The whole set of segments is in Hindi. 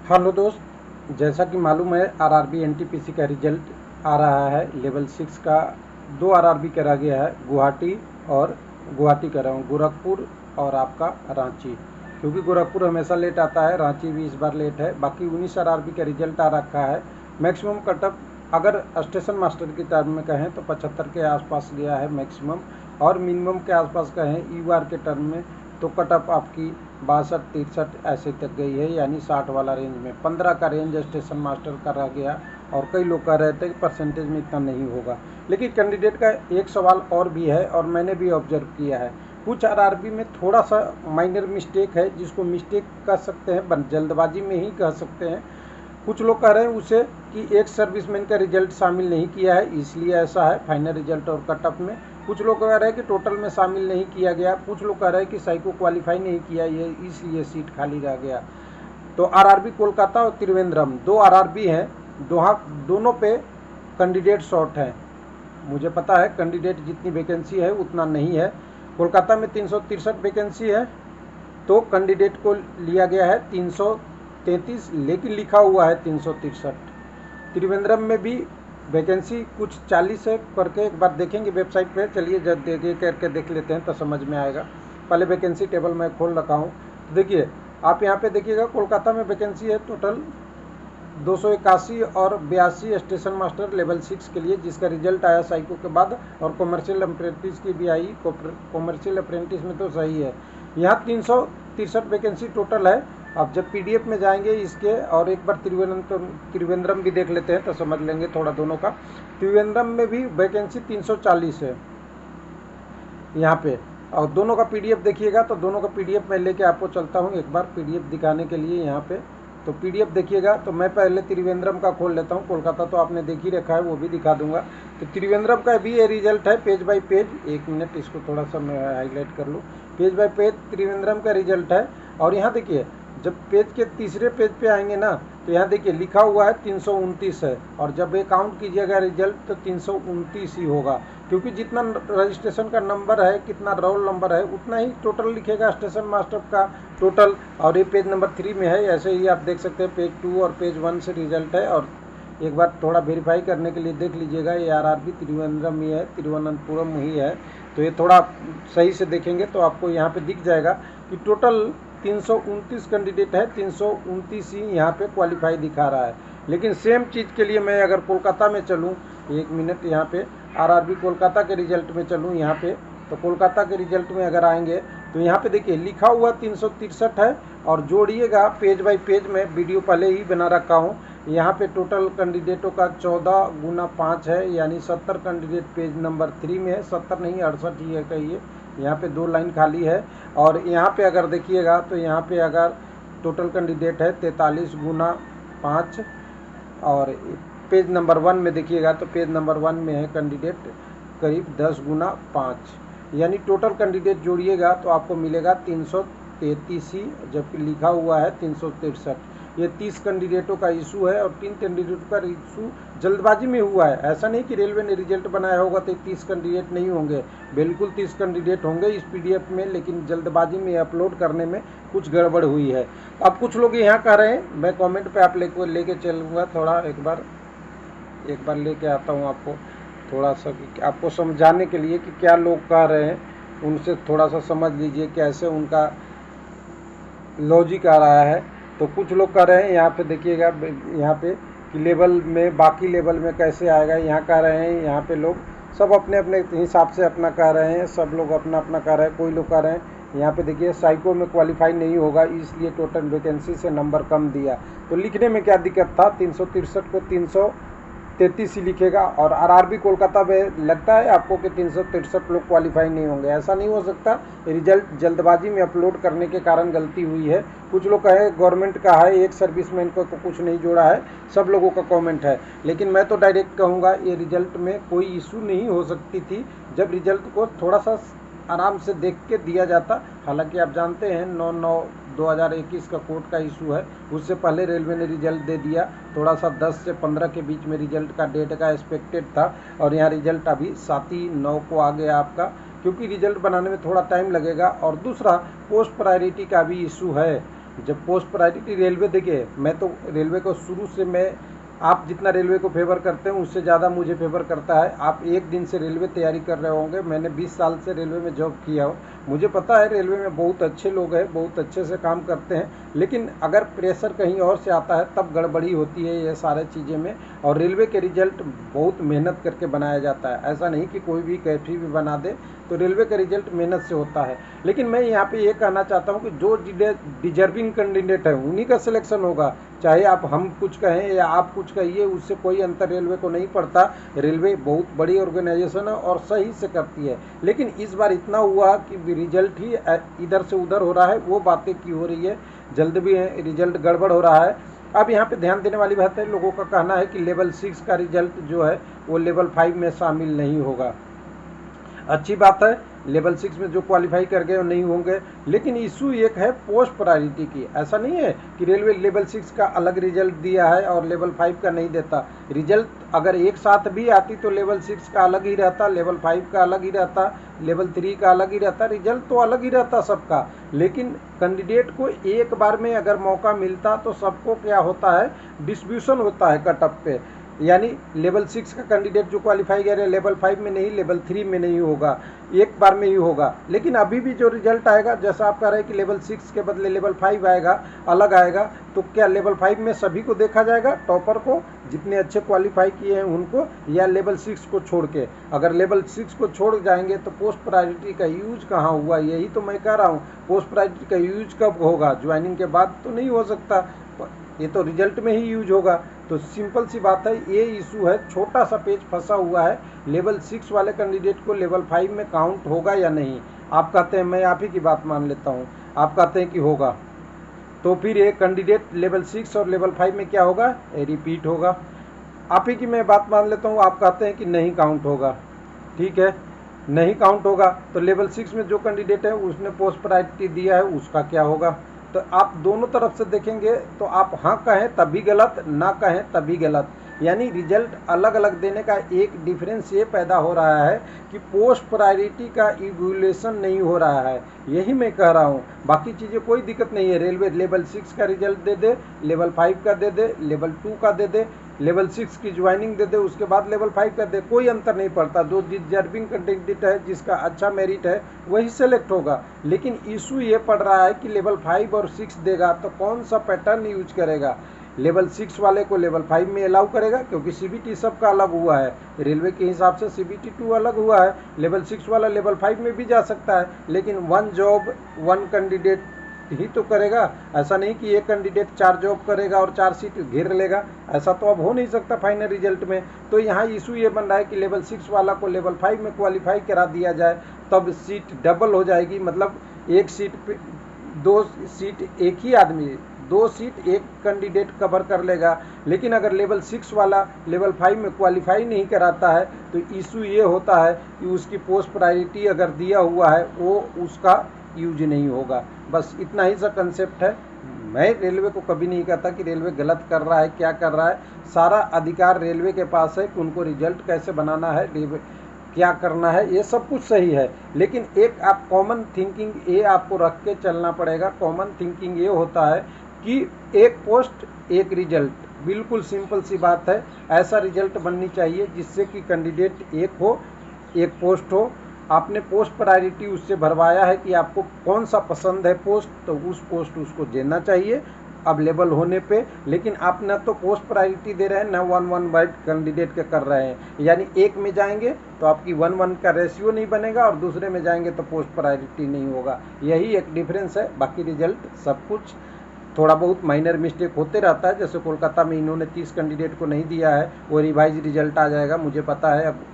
हेलो दोस्त, जैसा कि मालूम है आरआरबी एनटीपीसी का रिजल्ट आ रहा है। लेवल 6 का 2 आरआरबी करा गया है, गुवाहाटी कर रहा हूँ, गोरखपुर और आपका रांची। क्योंकि गोरखपुर हमेशा लेट आता है, रांची भी इस बार लेट है। बाकी 19 आरआरबी का रिजल्ट आ रखा है। मैक्सिमम कटअप अगर स्टेशन मास्टर की टर्म में कहें तो 75 के आसपास गया है मैक्सिमम, और मिनिमम के आसपास कहें यूआर के टर्म में तो कटअप आपकी 62-63 ऐसे तक गई है, यानी 60 वाला रेंज में। 15 का रेंज स्टेशन मास्टर का रह गया, और कई लोग कह रहे थे कि परसेंटेज में इतना नहीं होगा। लेकिन कैंडिडेट का एक सवाल और भी है, और मैंने भी ऑब्जर्व किया है। कुछ आरआरबी में थोड़ा सा माइनर मिस्टेक है, जिसको मिस्टेक कह सकते हैं, जल्दबाजी में ही कह सकते हैं। कुछ लोग कह रहे हैं उसे कि एक सर्विसमैन का रिजल्ट शामिल नहीं किया है, इसलिए ऐसा है फाइनल रिजल्ट और कटअप में। कुछ लोग कह रहे हैं कि टोटल में शामिल नहीं किया गया। कुछ लोग कह रहे हैं कि साइको क्वालिफाई नहीं किया, ये इसलिए सीट खाली रह गया। तो आरआरबी कोलकाता और त्रिवेंद्रम 2 आरआरबी हैं, दोनों पे कैंडिडेट शॉर्ट हैं। मुझे पता है कैंडिडेट जितनी वैकेंसी है उतना नहीं है। कोलकाता में 363 वैकेंसी है, तो कैंडिडेट को लिया गया है 333, लेकिन लिखा हुआ है 363। त्रिवेंद्रम में भी वैकेंसी कुछ 40 है करके, एक बार देखेंगे वेबसाइट पे। चलिए जब देखिए करके देख लेते हैं तो समझ में आएगा। पहले वैकेंसी टेबल मैं खोल रखा हूँ, देखिए आप यहाँ पे देखिएगा। कोलकाता में वैकेंसी है टोटल 281 और 82 स्टेशन मास्टर लेवल 6 के लिए, जिसका रिजल्ट आया साइको के बाद। और कॉमर्शियल अप्रेंटिस की भी आई, कॉमर्शियल अप्रेंटिस में तो सही है। यहाँ 363 वैकेंसी टोटल है। अब जब पीडीएफ में जाएंगे इसके, और एक बार त्रिवेंद्रम भी देख लेते हैं तो समझ लेंगे थोड़ा दोनों का। त्रिवेंद्रम में भी वैकेंसी 340 है यहाँ पे, और दोनों का पीडीएफ देखिएगा। तो दोनों का पीडीएफ मैं लेके आपको चलता हूँ एक बार पीडीएफ दिखाने के लिए यहाँ पे। तो पीडीएफ देखिएगा। तो मैं पहले त्रिवेंद्रम का खोल लेता हूँ, कोलकाता तो आपने देख ही रखा है, वो भी दिखा दूंगा। तो त्रिवेंद्रम का भी ये रिजल्ट है पेज बाय पेज। एक मिनट, इसको थोड़ा सा मैं हाईलाइट कर लूँ। पेज बाय पेज त्रिवेंद्रम का रिजल्ट है। और यहाँ देखिए, जब पेज के तीसरे पेज पे आएंगे ना, तो यहाँ देखिए लिखा हुआ है 329 है, और जब ये काउंट कीजिएगा रिजल्ट तो 329 ही होगा। क्योंकि जितना रजिस्ट्रेशन का नंबर है, कितना रोल नंबर है, उतना ही टोटल लिखेगा स्टेशन मास्टर का टोटल। और ये पेज नंबर 3 में है। ऐसे ही आप देख सकते हैं पेज 2 और पेज 1 से रिजल्ट है। और एक बार थोड़ा वेरीफाई करने के लिए देख लीजिएगा, ये आरआरबी त्रिवेंद्रम ही है, तिरुवनंतपुरम ही है। तो ये थोड़ा सही से देखेंगे तो आपको यहाँ पे दिख जाएगा कि टोटल 329 कैंडिडेट है, 329 ही यहाँ पे क्वालिफाई दिखा रहा है। लेकिन सेम चीज़ के लिए मैं अगर कोलकाता में चलूँ, एक मिनट, यहाँ पे आरआरबी कोलकाता के रिजल्ट में चलूँ यहाँ पे, तो कोलकाता के रिजल्ट में अगर आएंगे तो यहाँ पे देखिए लिखा हुआ 363 है। और जोड़िएगा पेज बाय पेज में, वीडियो पहले ही बना रखा हूँ। यहाँ पे टोटल कैंडिडेटों का 14 गुना 5 है, यानी 70 कैंडिडेट पेज नंबर 3 में है। 70 नहीं, 68 ही है कहिए। यहाँ पे 2 लाइन खाली है। और यहाँ पे अगर देखिएगा तो यहाँ पे अगर टोटल कैंडिडेट है 43 गुना 5। और पेज नंबर 1 में देखिएगा तो पेज नंबर 1 में है कैंडिडेट करीब 10 गुना 5, यानी टोटल कैंडिडेट जोड़िएगा तो आपको मिलेगा 333 ही, जबकि लिखा हुआ है 363। ये 30 कैंडिडेटों का इशू है, और 3 कैंडिडेटों का इशू जल्दबाजी में हुआ है। ऐसा नहीं कि रेलवे ने रिजल्ट बनाया होगा तो 30 कैंडिडेट नहीं होंगे, बिल्कुल 30 कैंडिडेट होंगे इस पीडीएफ में, लेकिन जल्दबाजी में अपलोड करने में कुछ गड़बड़ हुई है। अब कुछ लोग यहाँ कह रहे हैं, मैं कमेंट पे आप लेके चलूँगा थोड़ा, एक बार लेके आता हूँ आपको थोड़ा सा, आपको समझाने के लिए कि क्या लोग कह रहे हैं, उनसे थोड़ा सा समझ लीजिए कैसे उनका लॉजिक आ रहा है। तो कुछ लोग कह रहे हैं, यहाँ पे देखिएगा, यहाँ पे कि लेवल में, बाकी लेवल में कैसे आएगा। यहाँ कह रहे हैं, यहाँ पे लोग सब अपने अपने हिसाब से अपना कह रहे हैं, सब लोग अपना अपना कह रहे हैं। कोई लोग कह रहे हैं यहाँ पे देखिए साइको में क्वालिफाई नहीं होगा, इसलिए टोटल वैकेंसी से नंबर कम दिया। तो लिखने में क्या दिक्कत था, 363 को 333 ही लिखेगा। और आरआरबी कोलकाता में लगता है आपको कि 363 लोग क्वालिफाई नहीं होंगे, ऐसा नहीं हो सकता। रिजल्ट जल्दबाजी में अपलोड करने के कारण गलती हुई है। कुछ लोग कहे गवर्नमेंट का है, एक सर्विसमैन को कुछ नहीं जोड़ा है, सब लोगों का कमेंट है। लेकिन मैं तो डायरेक्ट कहूँगा ये रिजल्ट में कोई इशू नहीं हो सकती थी, जब रिजल्ट को थोड़ा सा आराम से देख के दिया जाता। हालांकि आप जानते हैं 9/9/2021 का कोर्ट का इशू है, उससे पहले रेलवे ने रिजल्ट दे दिया। थोड़ा सा 10 से 15 के बीच में रिजल्ट का डेट का एक्सपेक्टेड था, और यहाँ रिजल्ट अभी 7/9 को आ गया आपका, क्योंकि रिजल्ट बनाने में थोड़ा टाइम लगेगा। और दूसरा पोस्ट प्रायोरिटी का भी इशू है, जब पोस्ट प्रायोरिटी रेलवे, देखिए मैं तो रेलवे को शुरू से, मैं आप जितना रेलवे को फेवर करते हैं उससे ज़्यादा मुझे फेवर करता है। आप एक दिन से रेलवे तैयारी कर रहे होंगे, मैंने 20 साल से रेलवे में जॉब किया हो, मुझे पता है रेलवे में बहुत अच्छे लोग हैं, बहुत अच्छे से काम करते हैं, लेकिन अगर प्रेशर कहीं और से आता है तब गड़बड़ी होती है ये सारे चीज़ें में। और रेलवे के रिजल्ट बहुत मेहनत करके बनाया जाता है, ऐसा नहीं कि कोई भी कैफी भी बना दे, तो रेलवे का रिजल्ट मेहनत से होता है। लेकिन मैं यहाँ पे ये कहना चाहता हूँ कि जो डिजर्विंग कैंडिडेट है उन्हीं का सिलेक्शन होगा, चाहे आप हम कुछ कहें या आप कुछ कहिए, उससे कोई अंतर रेलवे को नहीं पड़ता। रेलवे बहुत बड़ी ऑर्गेनाइजेशन है और सही से करती है, लेकिन इस बार इतना हुआ कि रिजल्ट ही इधर से उधर हो रहा है, वो बातें की हो रही है, जल्द भी रिजल्ट गड़बड़ हो रहा है। अब यहाँ पे ध्यान देने वाली बात है, लोगों का कहना है कि लेवल 6 का रिजल्ट जो है वो लेवल 5 में शामिल नहीं होगा। अच्छी बात है, लेवल 6 में जो क्वालिफाई कर गए वो नहीं होंगे, लेकिन इशू एक है पोस्ट प्रायोरिटी की। ऐसा नहीं है कि रेलवे लेवल 6 का अलग रिजल्ट दिया है और लेवल 5 का नहीं देता। रिजल्ट अगर एक साथ भी आती तो लेवल 6 का अलग ही रहता, लेवल 5 का अलग ही रहता, लेवल 3 का अलग ही रहता, रिजल्ट तो अलग ही रहता सबका। लेकिन कैंडिडेट को एक बार में अगर मौका मिलता तो सबको क्या होता है, डिस्ट्रीब्यूशन होता है कट ऑफ पे, यानी लेवल 6 का कैंडिडेट जो क्वालिफाई करे लेवल 5 में नहीं, लेवल 3 में नहीं होगा, एक बार में ही होगा। लेकिन अभी भी जो रिजल्ट आएगा, जैसा आप कह रहे हैं कि लेवल 6 के बदले लेवल 5 आएगा, अलग आएगा, तो क्या लेवल 5 में सभी को देखा जाएगा, टॉपर को, जितने अच्छे क्वालिफाई किए हैं उनको, या लेवल 6 को छोड़ के? अगर लेवल 6 को छोड़ जाएंगे तो पोस्ट प्रायोरिटी का यूज कहाँ हुआ? यही तो मैं कह रहा हूँ, पोस्ट प्रायोरिटी का यूज कब होगा? ज्वाइनिंग के बाद तो नहीं हो सकता, ये तो रिजल्ट में ही यूज होगा। तो सिंपल सी बात है, ये इशू है, छोटा सा पेज फंसा हुआ है। लेवल 6 वाले कैंडिडेट को लेवल 5 में काउंट होगा या नहीं? आप कहते हैं, मैं आप ही की बात मान लेता हूँ, आप कहते हैं कि होगा, तो फिर ये कैंडिडेट लेवल 6 और लेवल 5 में क्या होगा, रिपीट होगा। आप ही की मैं बात मान लेता हूँ, आप कहते हैं कि नहीं काउंट होगा, ठीक है, नहीं काउंट होगा, तो लेवल 6 में जो कैंडिडेट है उसने पोस्ट प्रायोरिटी दिया है उसका क्या होगा? तो आप दोनों तरफ से देखेंगे तो आप हाँ कहें तभी गलत, ना कहें तभी गलत। यानी रिजल्ट अलग अलग देने का एक डिफरेंस ये पैदा हो रहा है कि पोस्ट प्रायोरिटी का इवैल्यूएशन नहीं हो रहा है, यही मैं कह रहा हूँ। बाकी चीज़ें कोई दिक्कत नहीं है, रेलवे लेवल 6 का रिजल्ट दे दे, लेवल 5 का दे दे, लेवल 2 का दे दे, लेवल 6 की ज्वाइनिंग दे दे, उसके बाद लेवल 5 का दे, कोई अंतर नहीं पड़ता। जो डिजर्विंग कैंडिडेट है, जिसका अच्छा मेरिट है, वही सेलेक्ट होगा। लेकिन इशू ये पड़ रहा है कि लेवल 5 और 6 देगा तो कौन सा पैटर्न यूज करेगा? लेवल 6 वाले को लेवल 5 में अलाउ करेगा, क्योंकि सीबीटी सबका अलग हुआ है, रेलवे के हिसाब से सीबीटी 2 अलग हुआ है, लेवल 6 वाला लेवल 5 में भी जा सकता है, लेकिन 1 जॉब 1 कैंडिडेट ही तो करेगा। ऐसा नहीं कि एक कैंडिडेट 4 जॉब करेगा और 4 सीट घेर लेगा, ऐसा तो अब हो नहीं सकता फाइनल रिजल्ट में। तो यहाँ इशू ये बन रहा है कि लेवल 6 वाला को लेवल 5 में क्वालिफाई करा दिया जाए, तब सीट डबल हो जाएगी, मतलब एक सीट पे 2 सीट एक ही आदमी, 2 सीट एक कैंडिडेट कवर कर लेगा। लेकिन अगर लेवल 6 वाला लेवल 5 में क्वालिफाई नहीं कराता है तो इशू ये होता है कि उसकी पोस्ट प्रायोरिटी अगर दिया हुआ है वो उसका यूज नहीं होगा। बस इतना ही सा कंसेप्ट है। मैं रेलवे को कभी नहीं कहता कि रेलवे गलत कर रहा है, क्या कर रहा है, सारा अधिकार रेलवे के पास है कि उनको रिजल्ट कैसे बनाना है, रेलवे क्या करना है, ये सब कुछ सही है। लेकिन एक आप कॉमन थिंकिंग ये आपको रख के चलना पड़ेगा। कॉमन थिंकिंग ये होता है कि एक पोस्ट एक रिजल्ट, बिल्कुल सिंपल सी बात है। ऐसा रिजल्ट बननी चाहिए जिससे कि कैंडिडेट एक हो, एक पोस्ट हो, आपने पोस्ट प्रायोरिटी उससे भरवाया है कि आपको कौन सा पसंद है पोस्ट, तो उस पोस्ट उसको देना चाहिए अवेलेबल होने पे। लेकिन आप न तो पोस्ट प्रायोरिटी दे रहे हैं, न 1-1 वाइड कैंडिडेट के कर रहे हैं, यानी एक में जाएंगे तो आपकी 1-1 का रेशियो नहीं बनेगा और दूसरे में जाएंगे तो पोस्ट प्रायोरिटी नहीं होगा। यही एक डिफरेंस है। बाकी रिजल्ट सब कुछ थोड़ा बहुत माइनर मिस्टेक होते रहता है। जैसे कोलकाता में इन्होंने 30 कैंडिडेट को नहीं दिया है, वो रिवाइज रिजल्ट आ जाएगा, मुझे पता है। अब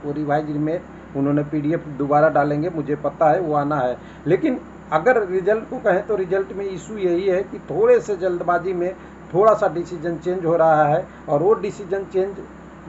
वो रिवाइज में उन्होंने PDF दोबारा डालेंगे, मुझे पता है वो आना है। लेकिन अगर रिजल्ट को कहें तो रिजल्ट में इशू यही है कि थोड़े से जल्दबाजी में थोड़ा सा डिसीजन चेंज हो रहा है, और वो डिसीजन चेंज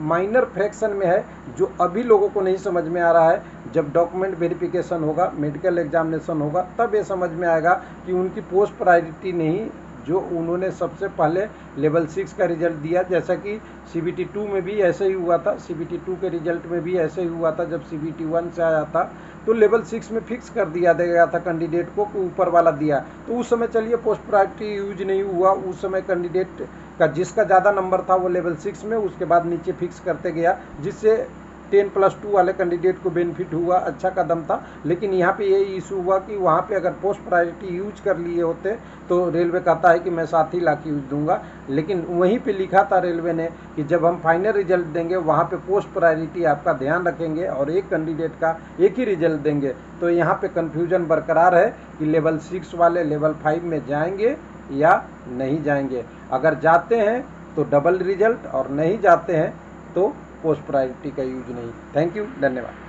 माइनर फ्रैक्शन में है जो अभी लोगों को नहीं समझ में आ रहा है। जब डॉक्यूमेंट वेरिफिकेशन होगा, मेडिकल एग्जामिनेशन होगा, तब ये समझ में आएगा कि उनकी पोस्ट प्रायोरिटी नहीं जो उन्होंने सबसे पहले लेवल 6 का रिजल्ट दिया, जैसा कि CBT 2 में भी ऐसे ही हुआ था। CBT 2 के रिजल्ट में भी ऐसे ही हुआ था, जब CBT 1 से आया था तो लेवल 6 में फिक्स कर दिया गया था कैंडिडेट को कि ऊपर वाला दिया। तो उस समय चलिए पोस्ट प्रायोरिटी यूज नहीं हुआ, उस समय कैंडिडेट का जिसका ज़्यादा नंबर था वो लेवल 6 में, उसके बाद नीचे फिक्स करते गया, जिससे 10+2 वाले कैंडिडेट को बेनिफिट हुआ, अच्छा कदम था। लेकिन यहाँ पे ये इशू हुआ कि वहाँ पे अगर पोस्ट प्रायोरिटी यूज कर लिए होते तो रेलवे कहता है कि मैं 7 ही लाख यूज दूंगा, लेकिन वहीं पे लिखा था रेलवे ने कि जब हम फाइनल रिजल्ट देंगे वहाँ पे पोस्ट प्रायोरिटी आपका ध्यान रखेंगे और एक कैंडिडेट का एक ही रिजल्ट देंगे। तो यहाँ पे कन्फ्यूजन बरकरार है कि लेवल 6 वाले लेवल 5 में जाएंगे या नहीं जाएंगे। अगर जाते हैं तो डबल रिजल्ट और नहीं जाते हैं तो पोस्ट प्रायोरिटी का यूज नहीं। थैंक यू, धन्यवाद।